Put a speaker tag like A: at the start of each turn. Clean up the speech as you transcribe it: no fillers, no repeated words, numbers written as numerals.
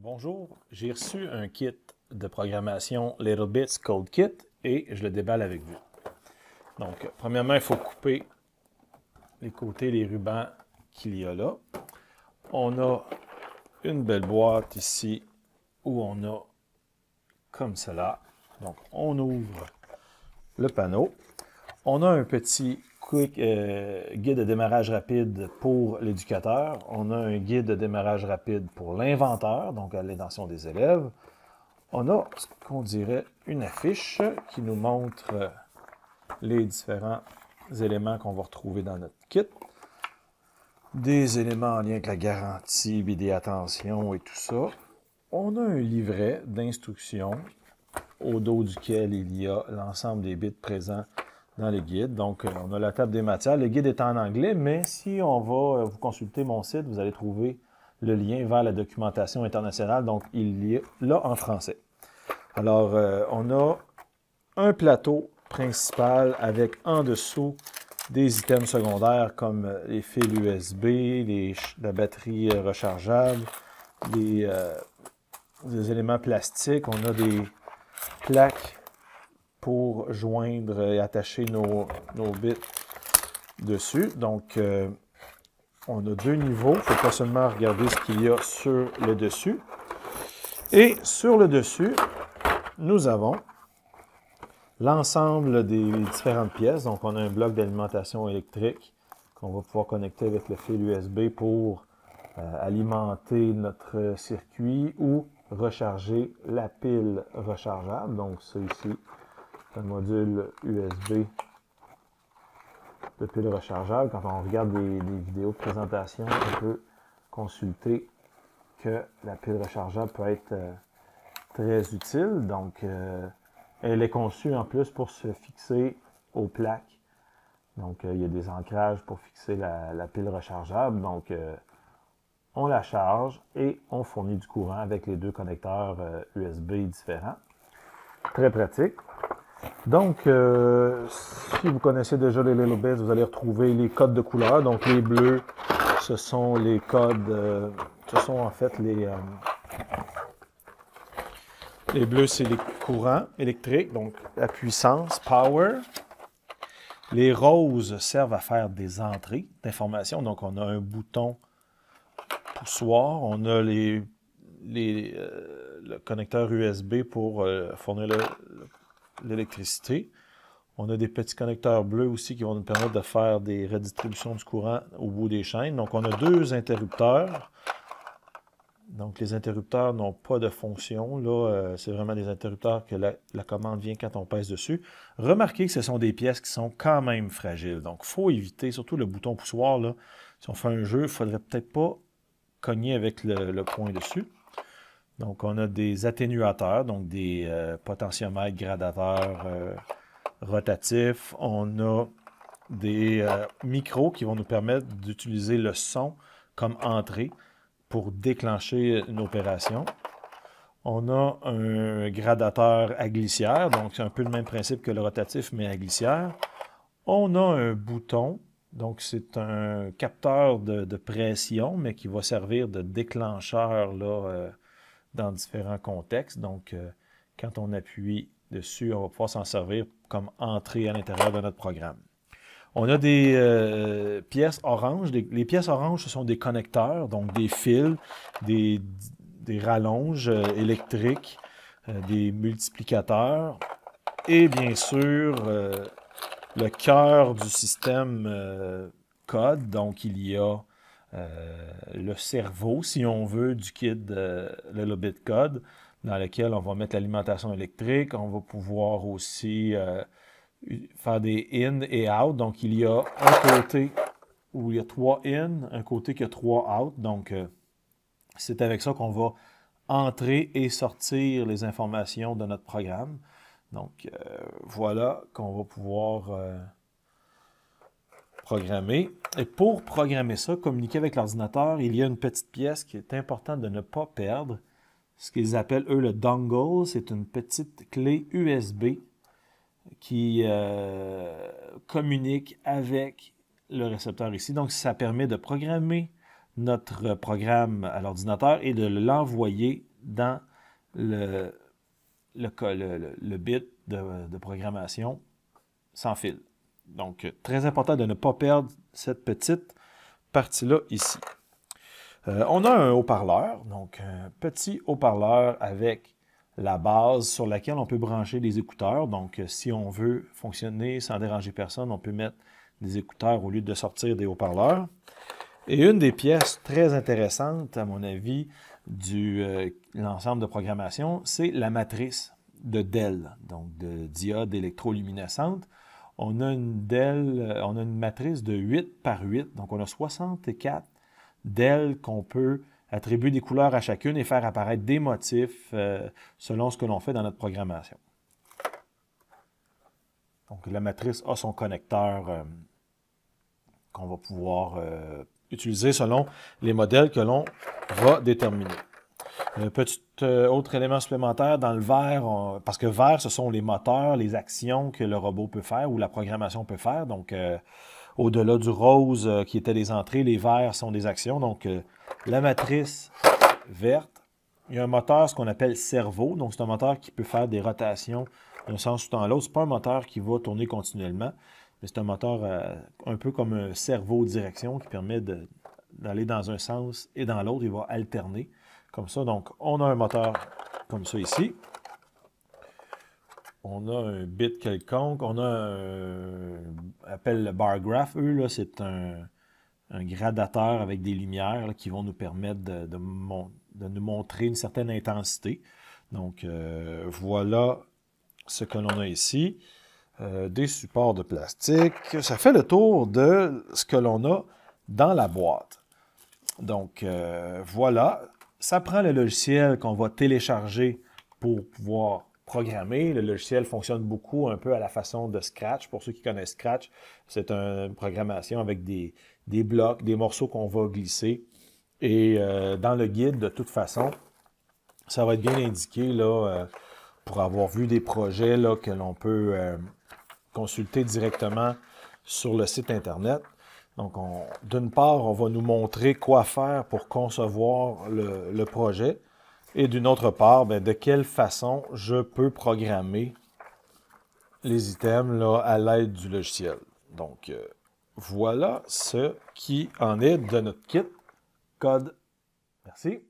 A: Bonjour, j'ai reçu un kit de programmation Littlebits Code Kit et je le déballe avec vous. Donc, premièrement, il faut couper les côtés, les rubans qu'il y a là. On a une belle boîte ici où on a comme cela. Donc, on ouvre le panneau. On a un petit guide de démarrage rapide pour l'éducateur. On a un guide de démarrage rapide pour l'inventeur, donc à l'intention des élèves. On a ce qu'on dirait une affiche qui nous montre les différents éléments qu'on va retrouver dans notre kit. Des éléments en lien avec la garantie, des attentions et tout ça. On a un livret d'instructions au dos duquel il y a l'ensemble des bits présents dans le guide. Donc, on a la table des matières. Le guide est en anglais, mais si on va vous consulter mon site, vous allez trouver le lien vers la documentation internationale. Donc, il y est là en français. Alors, on a un plateau principal avec en dessous des items secondaires comme les fils USB, la batterie rechargeable, des éléments plastiques. On a des plaques pour joindre et attacher nos bits dessus. Donc, on a deux niveaux. Il ne faut pas seulement regarder ce qu'il y a sur le dessus. Et sur le dessus, nous avons l'ensemble des différentes pièces. Donc, on a un bloc d'alimentation électrique qu'on va pouvoir connecter avec le fil USB pour alimenter notre circuit ou recharger la pile rechargeable. Donc, c'est ici un module USB de pile rechargeable. Quand on regarde des vidéos de présentation, on peut consulter que la pile rechargeable peut être très utile. Donc, elle est conçue en plus pour se fixer aux plaques. Donc, il y a des ancrages pour fixer la pile rechargeable. Donc, on la charge et on fournit du courant avec les deux connecteurs USB différents. Très pratique. Donc, si vous connaissez déjà les Littlebits, vous allez retrouver les codes de couleur. Donc, les bleus, ce sont les codes, ce sont en fait les bleus, c'est les courants électriques, donc la puissance, power. Les roses servent à faire des entrées d'informations. Donc, on a un bouton poussoir. On a le connecteur USB pour fournir l'électricité. On a des petits connecteurs bleus aussi qui vont nous permettre de faire des redistributions du courant au bout des chaînes. Donc, on a deux interrupteurs. Donc, les interrupteurs n'ont pas de fonction. Là, c'est vraiment des interrupteurs que la commande vient quand on pèse dessus. Remarquez que ce sont des pièces qui sont quand même fragiles. Donc, il faut éviter, surtout le bouton poussoir, là, si on fait un jeu, il ne faudrait peut-être pas cogner avec le point dessus. Donc, on a des atténuateurs, donc des potentiomètres gradateurs rotatifs. On a des micros qui vont nous permettre d'utiliser le son comme entrée pour déclencher une opération. On a un gradateur à glissière, donc c'est un peu le même principe que le rotatif, mais à glissière. On a un bouton, donc c'est un capteur de pression, mais qui va servir de déclencheur là, dans différents contextes. Donc, quand on appuie dessus, on va pouvoir s'en servir comme entrée à l'intérieur de notre programme. On a des pièces oranges. Les pièces oranges, ce sont des connecteurs, donc des fils, des rallonges électriques, des multiplicateurs et bien sûr le cœur du système code. Donc, il y a le cerveau, si on veut, du kit Littlebit Code, dans lequel on va mettre l'alimentation électrique. On va pouvoir aussi faire des in et out. Donc, il y a un côté où il y a 3 in, un côté qui a 3 out. Donc, c'est avec ça qu'on va entrer et sortir les informations de notre programme. Donc, voilà qu'on va pouvoir programmer. Et pour programmer ça, communiquer avec l'ordinateur, il y a une petite pièce qui est importante de ne pas perdre. Ce qu'ils appellent, eux, le dongle. C'est une petite clé USB qui communique avec le récepteur ici. Donc, ça permet de programmer notre programme à l'ordinateur et de l'envoyer dans le bit de programmation sans fil. Donc, très important de ne pas perdre cette petite partie-là ici. On a un haut-parleur, donc un petit haut-parleur avec la base sur laquelle on peut brancher des écouteurs. Donc, si on veut fonctionner sans déranger personne, on peut mettre des écouteurs au lieu de sortir des haut-parleurs. Et une des pièces très intéressantes, à mon avis, de l'ensemble de programmation, c'est la matrice de DEL, donc de diode électroluminescente. On a une matrice de 8 par 8, donc on a 64 DEL qu'on peut attribuer des couleurs à chacune et faire apparaître des motifs selon ce que l'on fait dans notre programmation. Donc la matrice a son connecteur qu'on va pouvoir utiliser selon les modèles que l'on va déterminer. Petit autre élément supplémentaire dans le vert, parce que vert, ce sont les moteurs, les actions que le robot peut faire ou la programmation peut faire. Donc, au-delà du rose qui était des entrées, les verts sont des actions. Donc, la matrice verte, il y a un moteur, ce qu'on appelle cerveau. Donc, c'est un moteur qui peut faire des rotations d'un sens ou dans l'autre. Ce n'est pas un moteur qui va tourner continuellement, mais c'est un moteur un peu comme un cerveau direction qui permet d'aller dans un sens et dans l'autre. Il va alterner comme ça. Donc, on a un moteur comme ça ici. On a un bit quelconque. On a appelle le bar graph. Eux, c'est un gradateur avec des lumières là, qui vont nous permettre de nous montrer une certaine intensité. Donc, voilà ce que l'on a ici. Des supports de plastique. Ça fait le tour de ce que l'on a dans la boîte. Donc, voilà. Ça prend le logiciel qu'on va télécharger pour pouvoir programmer. Le logiciel fonctionne beaucoup un peu à la façon de Scratch. Pour ceux qui connaissent Scratch, c'est une programmation avec des blocs, des morceaux qu'on va glisser. Et dans le guide, de toute façon, ça va être bien indiqué là, pour avoir vu des projets là, que l'on peut consulter directement sur le site Internet. Donc, d'une part, on va nous montrer quoi faire pour concevoir le projet. Et d'une autre part, bien, de quelle façon je peux programmer les items là, à l'aide du logiciel. Donc, voilà ce qui en est de notre kit code. Merci.